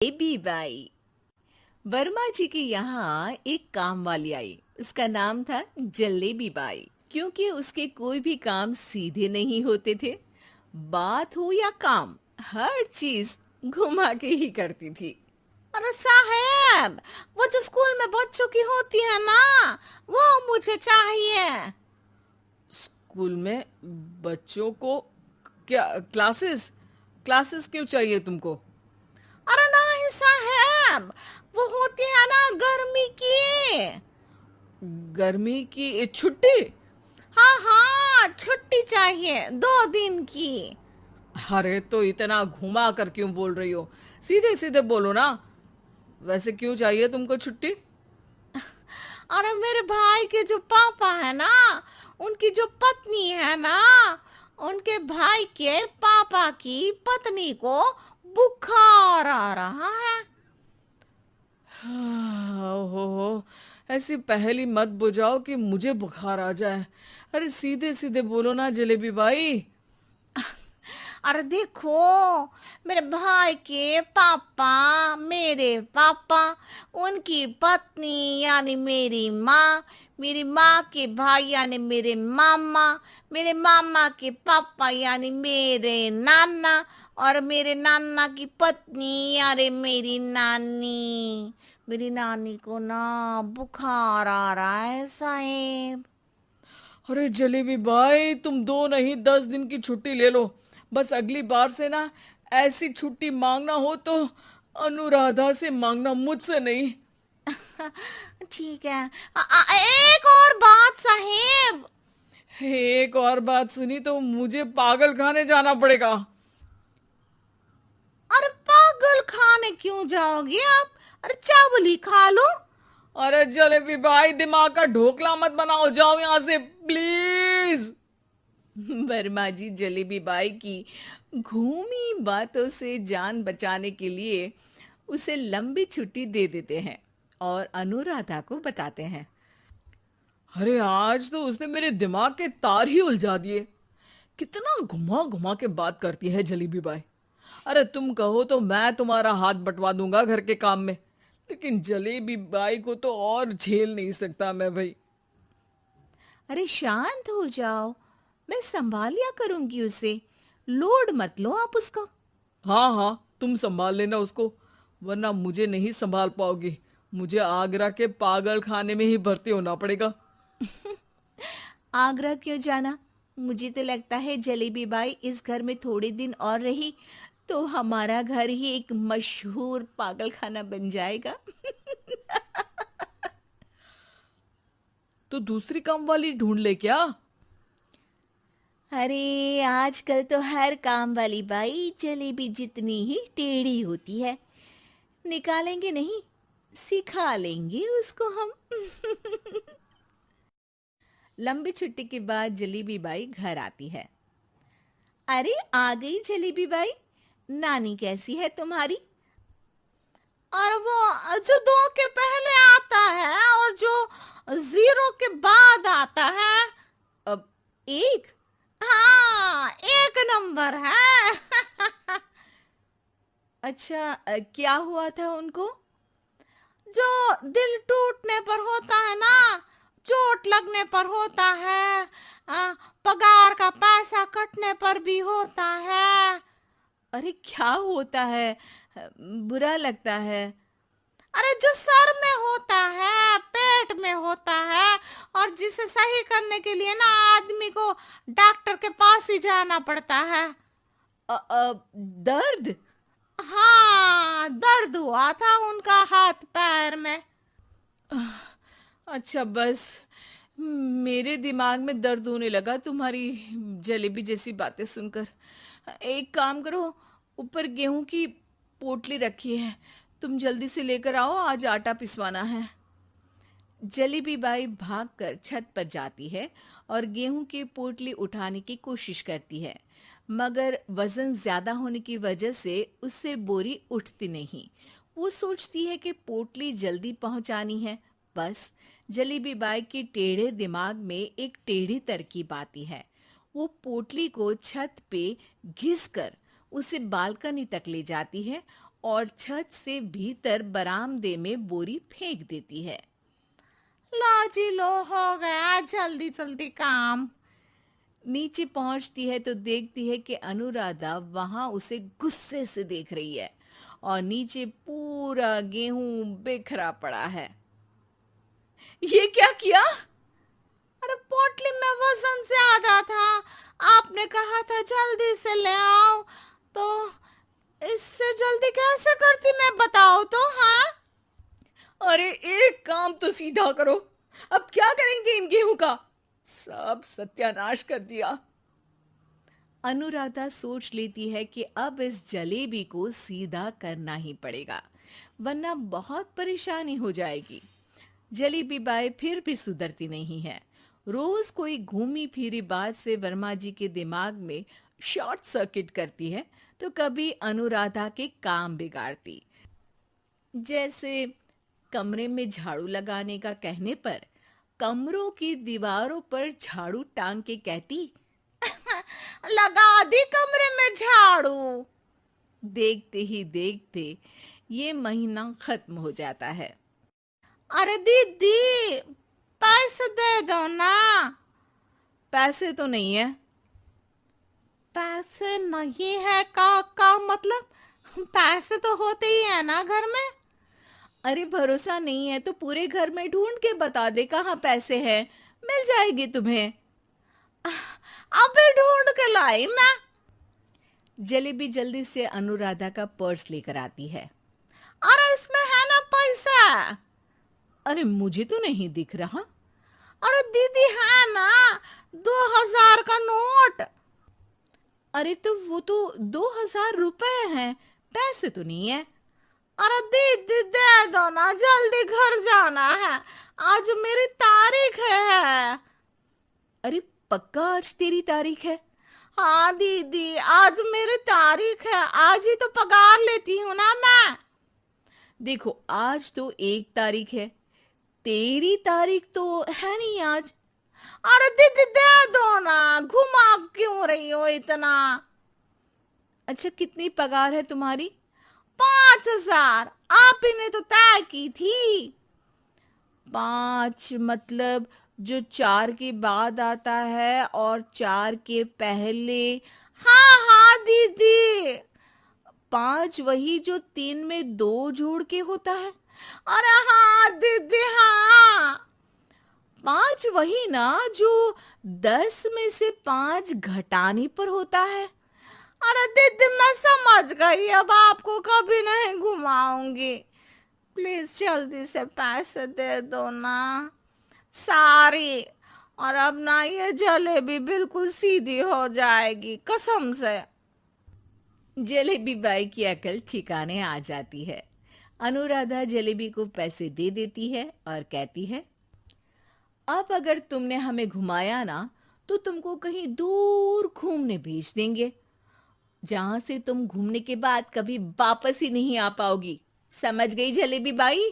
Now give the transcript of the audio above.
Baby by. Verma जी के यहाँ एक काम वाली आई। उसका नाम था जलेबी बाई, क्योंकि उसके कोई भी काम सीधे नहीं होते थे। बात हो या काम, हर चीज घुमा के ही करती थी। अरे साहेब, वो जो स्कूल में बच्चों की होती है ना, वो मुझे चाहिए। स्कूल में बच्चों को क्या क्लासेस क्लासेस क्यों चाहिए तुमको? अरे नहीं साहेब, वो होती है ना गर्मी की। गर्मी की छुट्टी? हाँ हाँ, छुट्टी चाहिए 2 दिन की। अरे तो इतना घुमा कर क्यों बोल रही हो? सीधे सीधे बोलो ना। वैसे क्यों चाहिए तुमको छुट्टी? अरे मेरे भाई के जो पापा है ना, उनकी जो पत्नी है ना, उनके भाई के पापा की पत्नी को बुखार आ रहा है। ओहो, ऐसी पहेली मत बुझाओ कि मुझे बुखार आ जाए। अरे सीधे सीधे बोलो ना जलेबी भाई। अरे देखो, मेरे भाई के पापा, मेरे पापा, उनकी पत्नी यानी मेरी माँ के भाई यानी मेरे मामा के पापा यानी मेरे नाना, और मेरे नाना की पत्नी यानी मेरी नानी को ना बुखार आ रहा है साहेब। अरे जलेबी भाई, तुम 2 नहीं 10 दिन की छुट्टी ले लो। बस अगली बार से ना ऐसी छुट्टी मांगना हो तो अनुराधा से मांगना, मुझसे नहीं। ठीक है। एक और बात साहेब। एक और बात सुनी तो मुझे पागल खाने जाना पड़ेगा। अरे पागल खाने क्यों जाओगे आप? अरे चावल ही खा लो। अरे जलेबी भाई, दिमाग का ढोकला मत बनाओ, जाओ यहां से प्लीज। वर्मा जी जलेबी बाई की घूमी बातों से जान बचाने के लिए उसे लंबी छुट्टी दे देते हैं और अनुराधा को बताते हैं। अरे आज तो उसने मेरे दिमाग के तार ही उलझा दिए। कितना घुमा घुमा के बात करती है जलेबी बाई। अरे तुम कहो तो मैं तुम्हारा हाथ बंटवा दूंगा घर के काम में, लेकिन जलेबी बाई को तो और झेल नहीं सकता मैं भाई। अरे शांत हो जाओ, मैं संभाल लिया करूंगी उसे। लोड मत लो आप उसका। हाँ हाँ, तुम संभाल लेना उसको, वरना मुझे नहीं संभाल पाओगी। मुझे आगरा के पागल खाने में ही भर्ती होना पड़ेगा। आगरा क्यों जाना? मुझे तो लगता है जलेबी बाई इस घर में थोड़े दिन और रही तो हमारा घर ही एक मशहूर पागल खाना बन जाएगा। तो दूसरी काम वाली ढूंढ ले क्या? अरे आजकल तो हर काम वाली बाई जलेबी जितनी ही टेढ़ी होती है। निकालेंगे नहीं, सिखा लेंगे उसको हम। लंबी छुट्टी के बाद जलेबी बाई घर आती है। अरे आ गई जलेबी बाई, नानी कैसी है तुम्हारी? और वो जो 2 के पहले आता है और जो 0 के बाद आता है। अब एक। हाँ, 1 नंबर है। अच्छा, क्या हुआ था उनको? जो दिल टूटने पर होता है ना, चोट लगने पर होता है, पगार का पैसा कटने पर भी होता है। अरे क्या होता है? बुरा लगता है। अरे जो सर में होता है, पेट में होता है, और जिसे सही करने के लिए ना आदमी को डॉक्टर के पास ही जाना पड़ता है। दर्द? हाँ, दर्द हुआ था उनका हाथ पैर में। अच्छा बस, मेरे दिमाग में दर्द होने लगा तुम्हारी जलेबी जैसी बातें सुनकर। एक काम करो, ऊपर गेहूं की पोटली रखी है, तुम जल्दी से लेकर आओ, आज आटा पिसवाना है। जलेबी बाई भागकर छत पर जाती है और गेहूं की पोटली उठाने की कोशिश करती है, मगर वजन ज्यादा होने की वजह से उससे बोरी उठती नहीं। वो सोचती है कि पोटली जल्दी पहुंचानी है। बस जलेबी बाई के टेढ़े दिमाग में एक टेढ़ी तरकीब आती है। वो पोटली को छत पे घिस कर उसे बालकनी तक ले जाती है और छत से भीतर बरामदे में बोरी फेंक देती है। लो जी लो, हो गया जल्दी जल्दी काम। नीचे पहुंचती है तो देखती है कि अनुराधा वहां उसे गुस्से से देख रही है और नीचे पूरा गेहूं बिखरा पड़ा है। ये क्या किया? अरे पोटली में वजन ज्यादा था, आपने कहा था जल्दी से ले आओ, तो इससे जल्दी कैसे करती मैं बताओ तो। हाँ, अरे एक काम तो सीधा करो, अब क्या करेंगे इन गेहूं का? सब सत्यानाश कर दिया। अनुराधा सोच लेती है कि अब इस जलेबी को सीधा करना ही पड़ेगा, वरना बहुत परेशानी हो जाएगी। जलेबी बाई फिर भी सुधरती नहीं है। रोज कोई घूमी फिरी बात से वर्मा जी के दिमाग में शॉर्ट सर्किट करती है, तो कभी अनुराधा के काम बिगाड़ती। जैसे कमरे में झाड़ू लगाने का कहने पर कमरों की दीवारों पर झाड़ू टांग के कहती, लगा दी कमरे में झाड़ू। देखते ही देखते ये महीना खत्म हो जाता है। अरे दीदी, पैसे दे दो ना। पैसे तो नहीं है। पैसे नहीं है का मतलब? पैसे तो होते ही है ना घर में। अरे भरोसा नहीं है तो पूरे घर में ढूंढ के बता दे कहाँ पैसे हैं, मिल जाएगी तुम्हें। अभी ढूंढ के लाई मैं। जलेबी जल्दी से अनुराधा का पर्स लेकर आती है। अरे इसमें है ना पैसा। अरे मुझे तो नहीं दिख रहा। अरे दीदी है ना, 2000 का नोट। अरे तो वो तो 2000 रुपए हैं, पैसे तो नहीं है। अरे दीदी दे दो ना, जल्दी घर जाना है, आज मेरी तारीख है। अरे पक्का आज तेरी तारीख है? हाँ दीदी, आज मेरी तारीख है, आज ही तो पगार लेती हूँ ना मैं। देखो आज तो 1 तारीख है, तेरी तारीख तो है नहीं आज। अरे दीदी दे दो ना, घुमा क्यों रही हो इतना। अच्छा कितनी पगार है तुम्हारी? 5000, आप ही ने तो तय की थी। 5 मतलब जो 4 के बाद आता है और 4 के पहले। हाँ हाँ दीदी। 5 वही जो 3 में 2 जोड़ के होता है। अरे हाँ दीदी हाँ। 5 वही ना जो 10 में से 5 घटाने पर होता है। अरे दीदी मैं समझ गई, अब आपको कभी नहीं घुमाऊंगी। प्लीज जल्दी से पैसे दे दो ना, सारी। और अब ना ये जलेबी बिल्कुल सीधी हो जाएगी कसम से। जलेबी बाई की अकल ठिकाने आ जाती है। अनुराधा जलेबी को पैसे दे देती है और कहती है, अब अगर तुमने हमें घुमाया ना तो तुमको कहीं दूर घूमने भेज देंगे, जहां से तुम घूमने के बाद कभी वापस ही नहीं आ पाओगी। समझ गई जलेबी बाई?